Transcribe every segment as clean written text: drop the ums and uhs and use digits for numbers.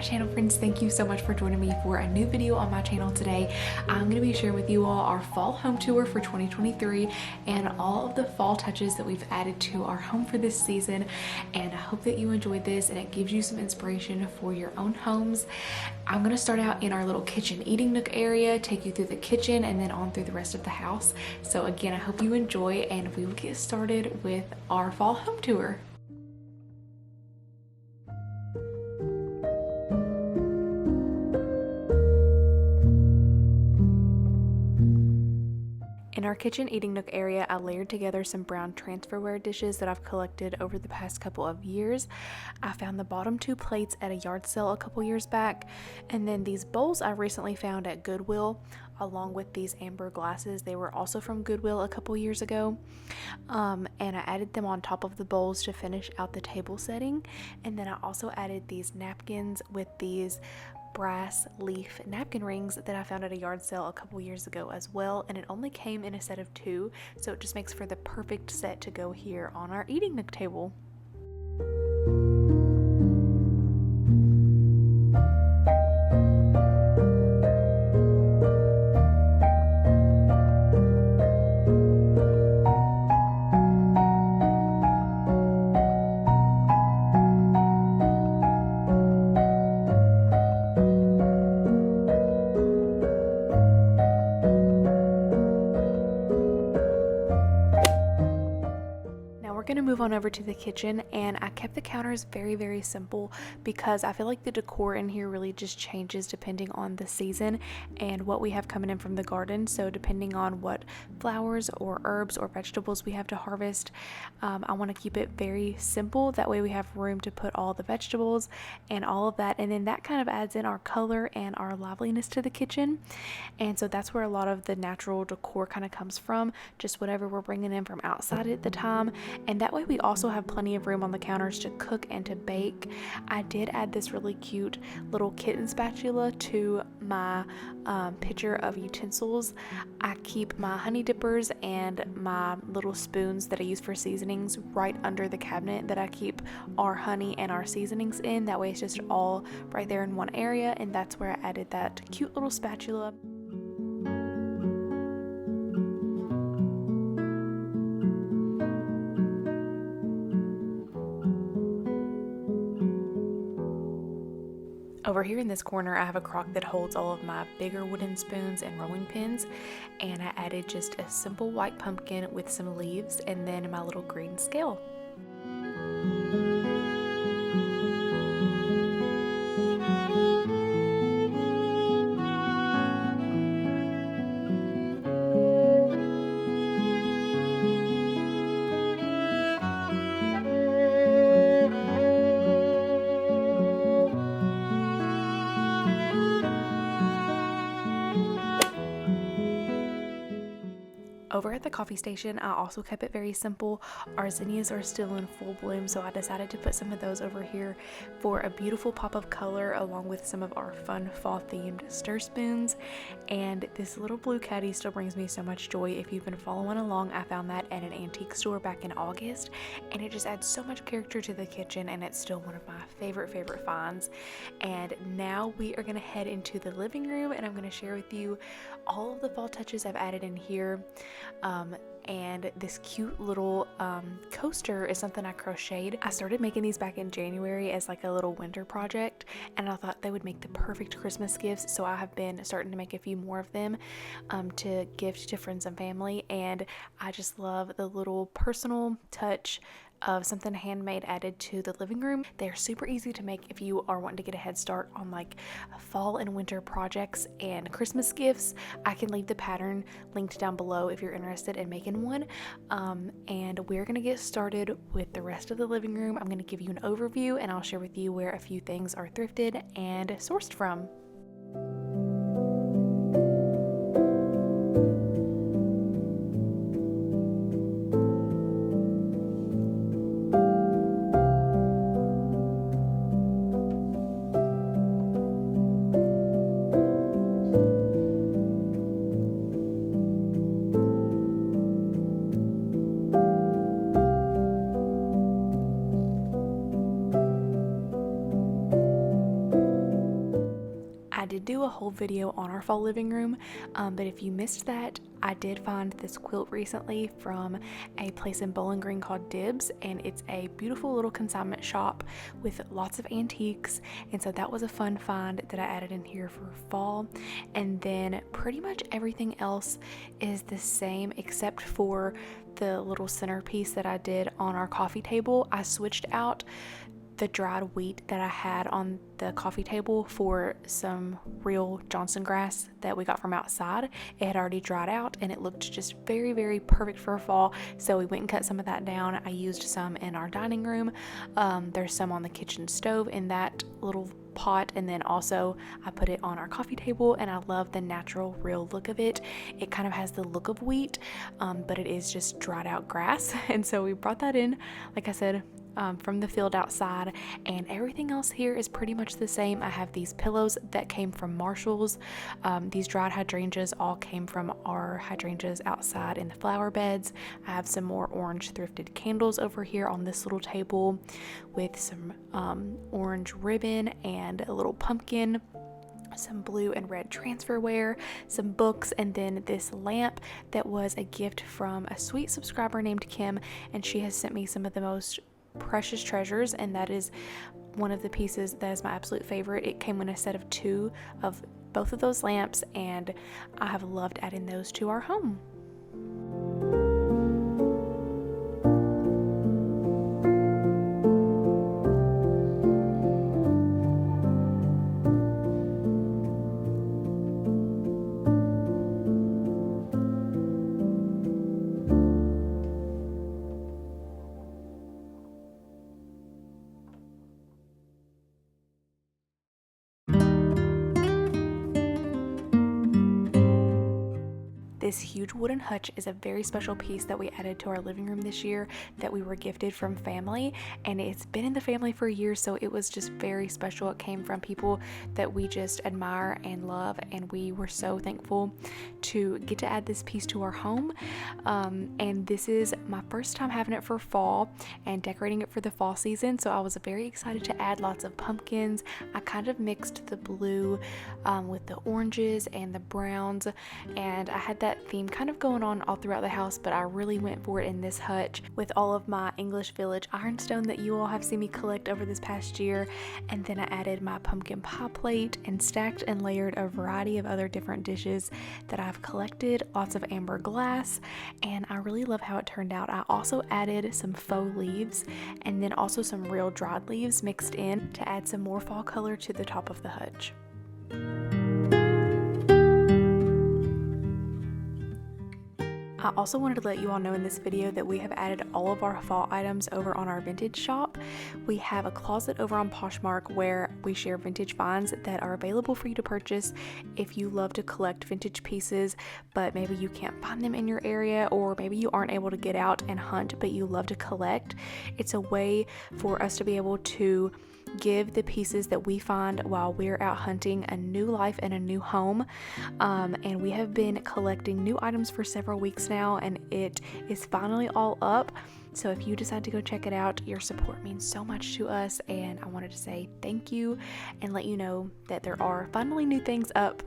my channel, friends. Thank you so much for joining me for a new video on my channel today. I'm going to be sharing with you all our fall home tour for 2023 and all of the fall touches that we've added to our home for this season. And I hope that you enjoyed this and it gives you some inspiration for your own homes. I'm going to start out in our little kitchen eating nook area, take you through the kitchen and then on through the rest of the house. So again, I hope you enjoy and we will get started with our fall home tour. In our kitchen eating nook area, I layered together some brown transferware dishes that I've collected over the past couple of years. I found the bottom two plates at a yard sale a couple years back, and then these bowls I recently found at Goodwill, along with these amber glasses. They were also from Goodwill a couple years ago, and I added them on top of the bowls to finish out the table setting. And then I also added these napkins with these brass leaf napkin rings that I found at a yard sale a couple years ago as well, and it only came in a set of 2, so it just makes for the perfect set to go here on our eating nook table. We're going to move on over to the kitchen, and I kept the counters very simple because I feel like the decor in here really just changes depending on the season and what we have coming in from the garden. So depending on what flowers or herbs or vegetables we have to harvest, I want to keep it very simple. That way we have room to put all the vegetables and all of that, and then that kind of adds in our color and our liveliness to the kitchen. And so that's where a lot of the natural decor kind of comes from, just whatever we're bringing in from outside at the time. And that way we also have plenty of room on the counters to cook and to bake. I did add this really cute little kitten spatula to my pitcher of utensils. I keep my honey dippers and my little spoons that I use for seasonings right under the cabinet that I keep our honey and our seasonings in. That way it's just all right there in one area, and that's where I added that cute little spatula. Over here in this corner, I have a crock that holds all of my bigger wooden spoons and rolling pins, and I added just a simple white pumpkin with some leaves and then my little green scale. Over at the coffee station, I also kept it very simple. Our zinnias are still in full bloom, so I decided to put some of those over here for a beautiful pop of color, along with some of our fun fall themed stir spoons. And this little blue caddy still brings me so much joy. If you've been following along, I found that at an antique store back in August, and it just adds so much character to the kitchen, and it's still one of my favorite finds. And now we are going to head into the living room, and I'm going to share with you all of the fall touches I've added in here. And this cute little coaster is something I crocheted. I started making these back in January as like a little winter project, and I thought they would make the perfect Christmas gifts, so I have been starting to make a few more of them to gift to friends and family. And I just love the little personal touch of something handmade added to the living room. They're super easy to make if you are wanting to get a head start on like fall and winter projects and Christmas gifts. I can leave the pattern linked down below if you're interested in making one. And we're gonna get started with the rest of the living room. I'm gonna give you an overview, and I'll share with you where a few things are thrifted and sourced from. whole video on our fall living room, but if you missed that, I did find this quilt recently from a place in Bowling Green called Dibs, and it's a beautiful little consignment shop with lots of antiques, and so that was a fun find that I added in here for fall. And then pretty much everything else is the same except for the little centerpiece that I did on our coffee table. I switched out the dried wheat that I had on the coffee table for some real Johnson grass that we got from outside. It had already dried out and it looked just very, very perfect for fall, so we went and cut some of that down. I used some in our dining room. There's some on the kitchen stove in that little pot, and then also I put it on our coffee table, and I love the natural real look of it. It kind of has the look of wheat, but it is just dried out grass, and so we brought that in, like I said, from the field outside. And everything else here is pretty much the same. I have these pillows that came from Marshall's. These dried hydrangeas all came from our hydrangeas outside in the flower beds. I have some more orange thrifted candles over here on this little table with some orange ribbon and a little pumpkin, some blue and red transferware, some books, and then this lamp that was a gift from a sweet subscriber named Kim, and she has sent me some of the most precious treasures, and that is one of the pieces that is my absolute favorite. It came in a set of 2 of both of those lamps, and I have loved adding those to our home. This huge wooden hutch is a very special piece that we added to our living room this year that we were gifted from family, and it's been in the family for years, so it was just very special. It came from people that we just admire and love, and we were so thankful to get to add this piece to our home. And this is my first time having it for fall and decorating it for the fall season, so I was very excited to add lots of pumpkins. I kind of mixed the blue with the oranges and the browns, and I had that theme kind of going on all throughout the house, but I really went for it in this hutch with all of my English Village ironstone that you all have seen me collect over this past year. And then I added my pumpkin pie plate and stacked and layered a variety of other different dishes that I've collected, lots of amber glass, and I really love how it turned out. I also added some faux leaves and then also some real dried leaves mixed in to add some more fall color to the top of the hutch. I also wanted to let you all know in this video that we have added all of our fall items over on our vintage shop. We have a closet over on Poshmark where we share vintage finds that are available for you to purchase if you love to collect vintage pieces, but maybe you can't find them in your area, or maybe you aren't able to get out and hunt, but you love to collect. It's a way for us to be able to give the pieces that we find while we're out hunting a new life and a new home. And we have been collecting new items for several weeks now, and it is finally all up. So if you decide to go check it out, your support means so much to us, and I wanted to say thank you and let you know that there are finally new things up.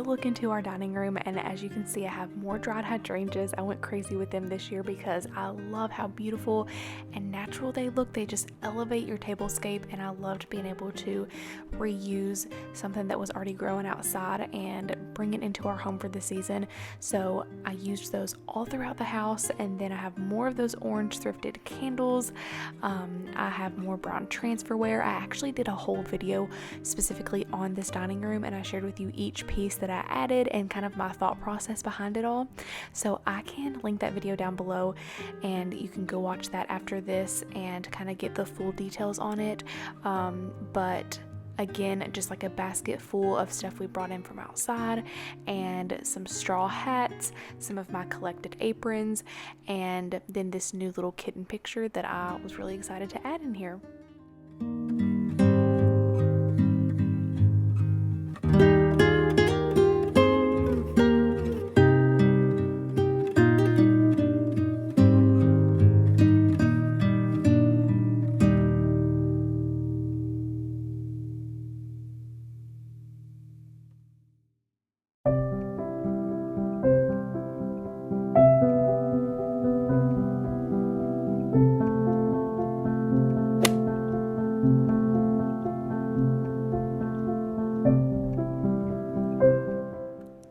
Look into our dining room, and as you can see, I have more dried hydrangeas. I went crazy with them this year because I love how beautiful and natural they look. They just elevate your tablescape, and I loved being able to reuse something that was already growing outside and bring it into our home for the season. So I used those all throughout the house, and then I have more of those orange thrifted candles. I have more brown transferware. I actually did a whole video specifically on this dining room, and I shared with you each piece that I added and kind of my thought process behind it all. So I can link that video down below, and you can go watch that after this and kind of get the full details on it. But Again, just like a basket full of stuff we brought in from outside, and some straw hats, some of my collected aprons, and then this new little kitten picture that I was really excited to add in here.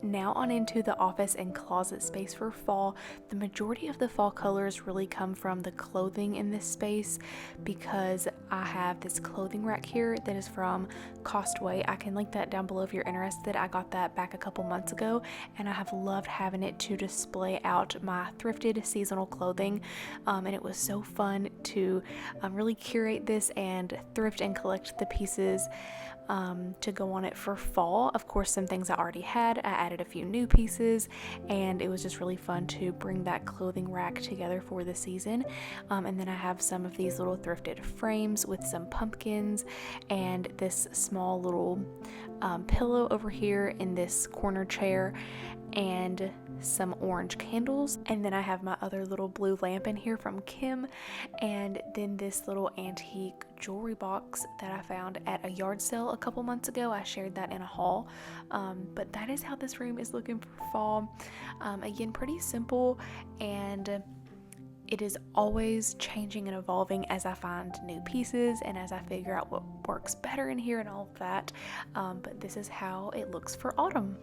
Now on into the office and closet space for fall. The majority of the fall colors really come from the clothing in this space, because I have this clothing rack here that is from Costway. I can link that down below if you're interested. I got that back a couple months ago, and I have loved having it to display out my thrifted seasonal clothing, and it was so fun to really curate this and thrift and collect the pieces to go on it for fall. Of course, some things I already had, I added a few new pieces, and it was just really fun to bring that clothing rack together for the season. And then I have some of these little thrifted frames with some pumpkins, and this small little pillow over here in this corner chair, and some orange candles. And then I have my other little blue lamp in here from Kim, and then this little antique jewelry box that I found at a yard sale a couple months ago. I shared that in a haul, but that is how this room is looking for fall. Again, pretty simple, and it is always changing and evolving as I find new pieces and as I figure out what works better in here and all of that. But this is how it looks for autumn.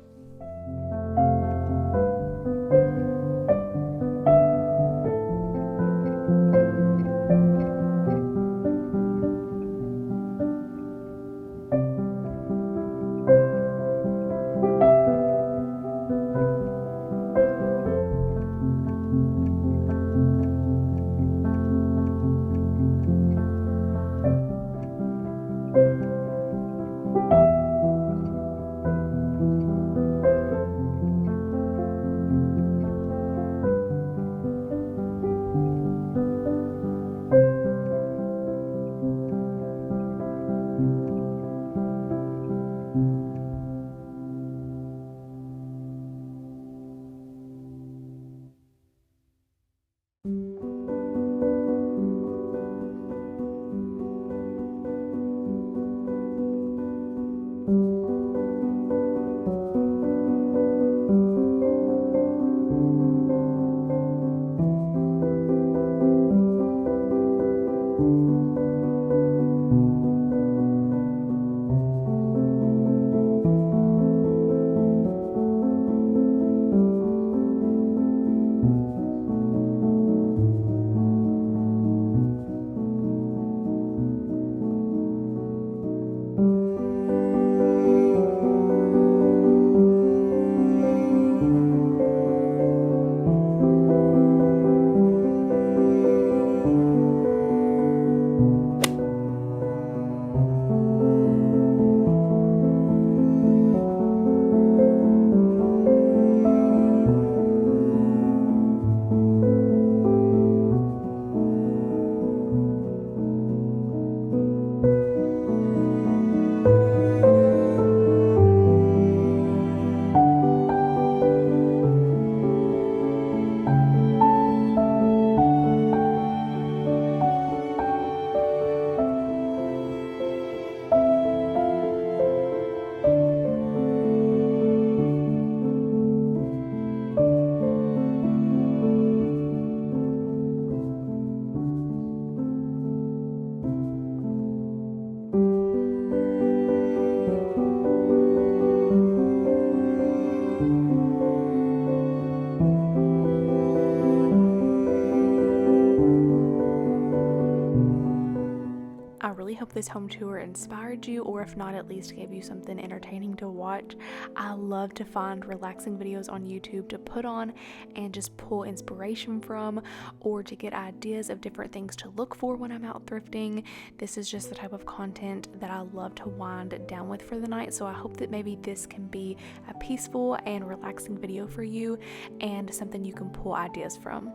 this home tour inspired you, or if not, at least gave you something entertaining to watch. I love to find relaxing videos on YouTube to put on and just pull inspiration from, or to get ideas of different things to look for when I'm out thrifting. This is just the type of content that I love to wind down with for the night, so I hope that maybe this can be a peaceful and relaxing video for you and something you can pull ideas from.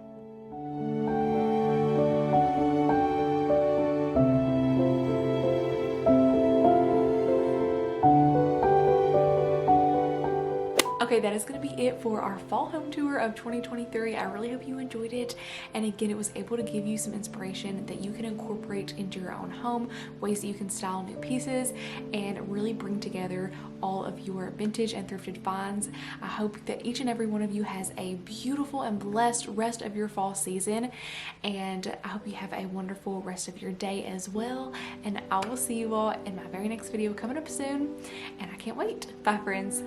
Okay, that is going to be it for our fall home tour of 2023. I really hope you enjoyed it, and again, it was able to give you some inspiration that you can incorporate into your own home, ways that you can style new pieces and really bring together all of your vintage and thrifted finds. I hope that each and every one of you has a beautiful and blessed rest of your fall season, and I hope you have a wonderful rest of your day as well, and I will see you all in my very next video coming up soon, and I can't wait. Bye, friends.